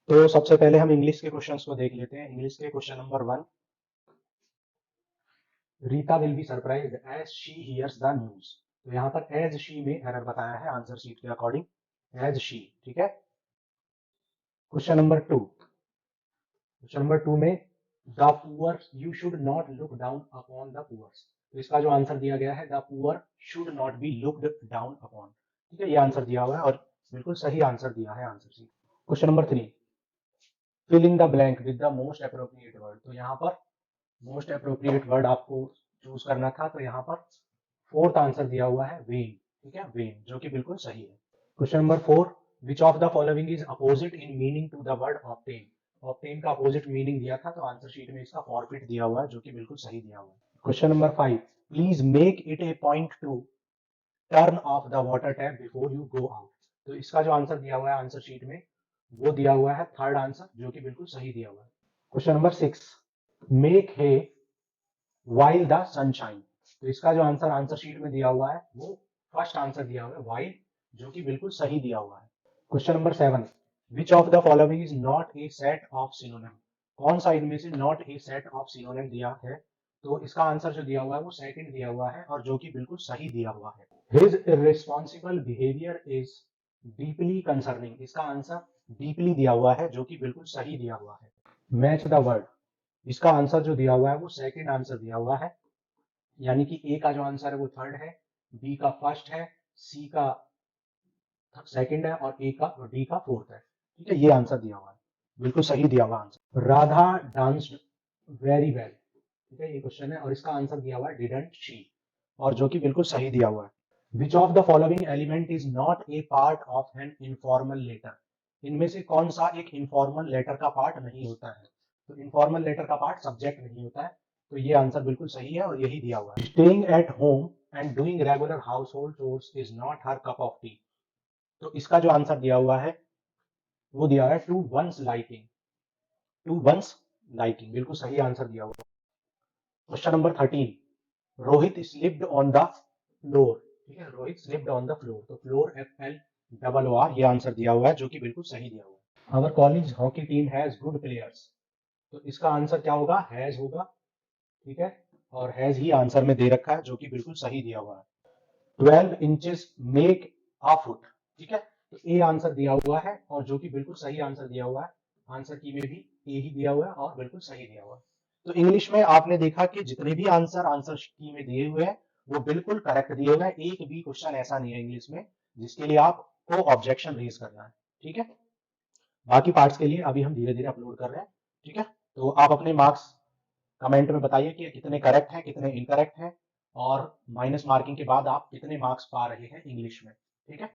तो सबसे पहले हम इंग्लिश के क्वेश्चंस को देख लेते हैं। इंग्लिश के question number 1, Rita will be surprised as she hears the news. तो यहाँ पर एज शी में एरर बताया है आंसर शीट के अकॉर्डिंग, एज शी। ठीक है। क्वेश्चन नंबर 2, क्वेश्चन नंबर 2 में the poor you should not look down upon the poors. तो इसका जो आंसर दिया गया है, the poor should not be looked down upon. ठीक है, ये आंसर दिया हुआ है और बिल्कुल सही आंसर दिया है answer sheet. Question number 3, fill in the blank with the most appropriate word. तो यहाँ पर मोस्ट अप्रोप्रिएट वर्ड आपको चूज करना था, तो यहाँ पर फोर्थ आंसर दिया हुआ है वेन। ठीक है, वेन, जो कि बिल्कुल सही है। Question number 4, which of the following is opposite in meaning to the word obtain. Obtain का अपोजिट मीनिंग दिया था, तो आंसर शीट में इसका फॉरफिट दिया हुआ है, जो कि बिल्कुल सही दिया हुआ है। Question number 5, please make it A point two turn off the water tap before you go out. तो इसका जो आंसर दिया हुआ है आंसर शीट में, वो दिया हुआ है थर्ड आंसर, जो कि बिल्कुल सही दिया हुआ है। Question number 6, make hay while the sunshine. तो इसका जो आंसर आंसर शीट में दिया हुआ है, वो फर्स्ट आंसर दिया हुआ है वाइल, जो कि बिल्कुल सही दिया हुआ है। Question number 7, which of the following is not A set of synonym. कौन सा इनमें से not a set of synonym दिया है। तो इसका आंसर जो दिया हुआ है वो सेकंड दिया हुआ है, और जो कि बिल्कुल सही दिया हुआ है। His irresponsible behaviour is deeply concerning. इसका आंसर डीपली दिया हुआ है, जो कि बिल्कुल सही दिया हुआ है। मैच द वर्ड, इसका आंसर जो दिया हुआ है वो सेकंड आंसर दिया हुआ है, यानी कि ए का जो आंसर है वो थर्ड है, बी का फर्स्ट है, सी का सेकंड है, और ए का डी का फोर्थ है। ठीक है, ये आंसर दिया हुआ है, बिल्कुल सही दिया हुआ answer. Radha danced very well. ठीक है, ये क्वेश्चन है और इसका आंसर दिया हुआ है डिडंट शी, और जो कि बिल्कुल सही दिया हुआ है। Which of the following element is not a part of an informal letter. इनमें से कौन सा एक इनफॉर्मल लेटर का पार्ट नहीं होता है। तो इनफॉर्मल लेटर का पार्ट सब्जेक्ट नहीं होता है, तो ये आंसर बिल्कुल सही है और यही दिया हुआ है। Staying at home and doing regular house hold chores is not her cup of T. तो इसका जो आंसर दिया हुआ है वो दिया है to one's liking, to one's liking, बिल्कुल सही आंसर दिया हुआ है। Question number 13, Rohit slipped on the floor. ठीक है, Rohit slipped on the floor. तो फ्लोर FLOOR, ये आंसर दिया हुआ है, जो कि बिल्कुल सही दिया हुआ है। Our college hockey team has good players. तो इसका आंसर क्या होगा, हैज होगा। ठीक है, और हैज ही आंसर में दे रखा है, जो कि बिल्कुल सही दिया हुआ है। 12 इंचेस मेक अ फुट। ठीक है, तो ए आंसर दिया हुआ है, और जो कि बिल्कुल सही आंसर दिया हुआ है। आंसर की में भी ए ही दिया हुआ है और बिल्कुल सही दिया हुआ है। तो इंग्लिश में आपने देखा कि जितने भी आंसर आंसर की में दिए हुए हैं वो बिल्कुल करेक्ट दिए हुए हैं। एक भी क्वेश्चन ऐसा नहीं है इंग्लिश में जिसके लिए आपको ऑब्जेक्शन रेज करना है। ठीक है, बाकी पार्ट्स के लिए अभी हम धीरे धीरे अपलोड कर रहे हैं। ठीक है, तो आप अपने मार्क्स कमेंट में बताइए कि कितने करेक्ट हैं, कितने इनकरेक्ट हैं, और माइनस मार्किंग के बाद आप कितने मार्क्स पा रहे हैं इंग्लिश में। ठीक है।